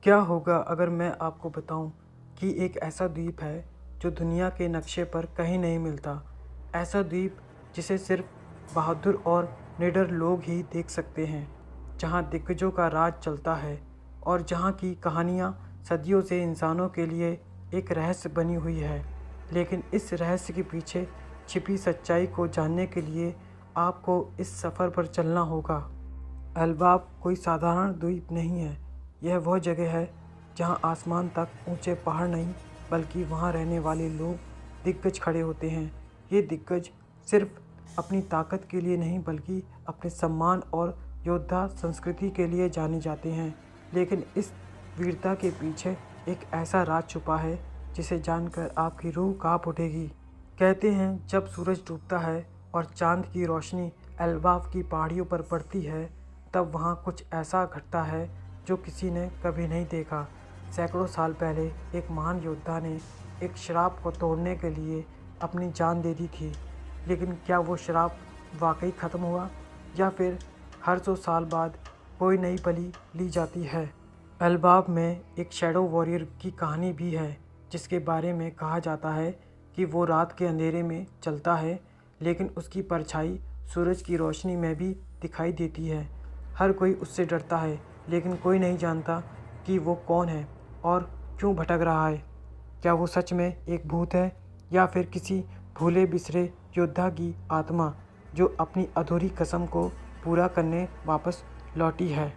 क्या होगा अगर मैं आपको बताऊं कि एक ऐसा द्वीप है जो दुनिया के नक्शे पर कहीं नहीं मिलता। ऐसा द्वीप जिसे सिर्फ बहादुर और निडर लोग ही देख सकते हैं, जहां दिग्गजों का राज चलता है और जहां की कहानियां सदियों से इंसानों के लिए एक रहस्य बनी हुई है। लेकिन इस रहस्य के पीछे छिपी सच्चाई को जानने के लिए आपको इस सफ़र पर चलना होगा। एल्बाब कोई साधारण द्वीप नहीं है। यह वह जगह है जहां आसमान तक ऊंचे पहाड़ नहीं, बल्कि वहां रहने वाले लोग दिग्गज खड़े होते हैं। ये दिग्गज सिर्फ अपनी ताकत के लिए नहीं, बल्कि अपने सम्मान और योद्धा संस्कृति के लिए जाने जाते हैं। लेकिन इस वीरता के पीछे एक ऐसा राज छुपा है जिसे जानकर आपकी रूह कांप उठेगी। कहते हैं जब सूरज डूबता है और चांद की रोशनी एल्बाब की पहाड़ियों पर पड़ती है, तब वहाँ कुछ ऐसा घटता है जो किसी ने कभी नहीं देखा। सैकड़ों साल पहले एक महान योद्धा ने एक श्राप को तोड़ने के लिए अपनी जान दे दी थी। लेकिन क्या वो श्राप वाकई ख़त्म हुआ, या फिर हर 100 साल बाद कोई नई बलि ली जाती है? एल्बाब में एक शैडो वॉरियर की कहानी भी है, जिसके बारे में कहा जाता है कि वो रात के अंधेरे में चलता है, लेकिन उसकी परछाई सूरज की रोशनी में भी दिखाई देती है। हर कोई उससे डरता है, लेकिन कोई नहीं जानता कि वो कौन है और क्यों भटक रहा है। क्या वो सच में एक भूत है, या फिर किसी भूले बिसरे योद्धा की आत्मा जो अपनी अधूरी कसम को पूरा करने वापस लौटी है?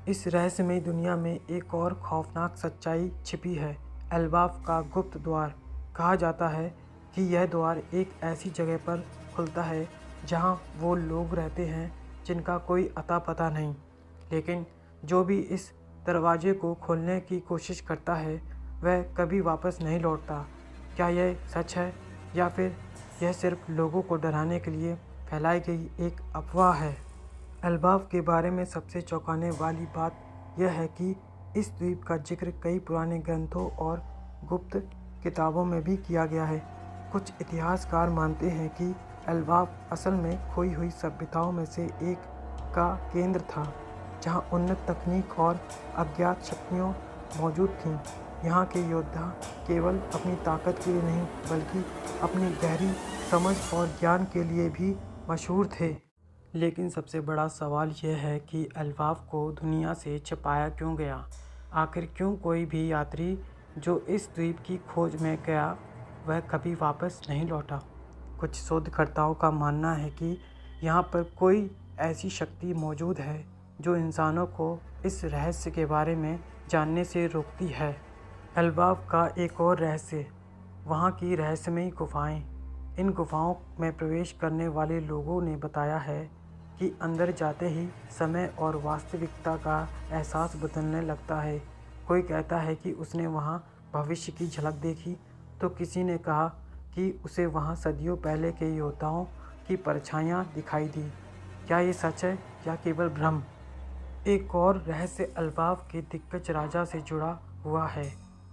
इस रहस्यमय दुनिया में एक और खौफनाक सच्चाई छिपी है, एल्बाब का गुप्त द्वार। कहा जाता है कि यह द्वार एक ऐसी जगह पर खुलता है जहां वो लोग रहते हैं जिनका कोई अता पता नहीं, लेकिन जो भी इस दरवाजे को खोलने की कोशिश करता है वह कभी वापस नहीं लौटता। क्या यह सच है, या फिर यह सिर्फ लोगों को डराने के लिए फैलाई गई एक अफवाह है? एल्बाब के बारे में सबसे चौंकाने वाली बात यह है कि इस द्वीप का जिक्र कई पुराने ग्रंथों और गुप्त किताबों में भी किया गया है। कुछ इतिहासकार मानते हैं कि एल्बाब असल में खोई हुई सभ्यताओं में से एक का केंद्र था, जहां उन्नत तकनीक और अज्ञात शक्तियाँ मौजूद थीं। यहाँ के योद्धा केवल अपनी ताकत के लिए नहीं, बल्कि अपनी गहरी समझ और ज्ञान के लिए भी मशहूर थे। लेकिन सबसे बड़ा सवाल यह है कि एल्बाब को दुनिया से छिपाया क्यों गया? आखिर क्यों कोई भी यात्री जो इस द्वीप की खोज में गया वह कभी वापस नहीं लौटा? कुछ शोधकर्ताओं का मानना है कि यहाँ पर कोई ऐसी शक्ति मौजूद है जो इंसानों को इस रहस्य के बारे में जानने से रोकती है। एल्बाब का एक और रहस्य, वहाँ की रहस्यमयी गुफाएं। इन गुफाओं में प्रवेश करने वाले लोगों ने बताया है कि अंदर जाते ही समय और वास्तविकता का एहसास बदलने लगता है। कोई कहता है कि उसने वहाँ भविष्य की झलक देखी, तो किसी ने कहा कि उसे वहाँ सदियों पहले के योद्धाओं की परछाइयाँ दिखाई दी। क्या ये सच है या केवल भ्रम? एक और रहस्य एल्बाब के दिग्गज राजा से जुड़ा हुआ है।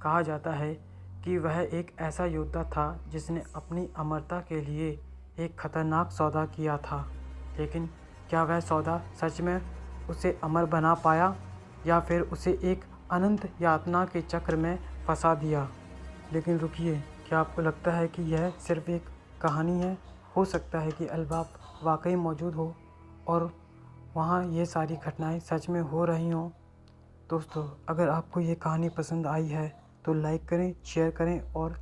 कहा जाता है कि वह एक ऐसा योद्धा था जिसने अपनी अमरता के लिए एक खतरनाक सौदा किया था। लेकिन क्या वह सौदा सच में उसे अमर बना पाया, या फिर उसे एक अनंत यातना के चक्र में फंसा दिया? लेकिन रुकिए, क्या आपको लगता है कि यह सिर्फ एक कहानी है? हो सकता है कि एल्बाब वाकई मौजूद हो और वहाँ ये सारी घटनाएं सच में हो रही हों। दोस्तों, अगर आपको ये कहानी पसंद आई है तो लाइक करें, शेयर करें और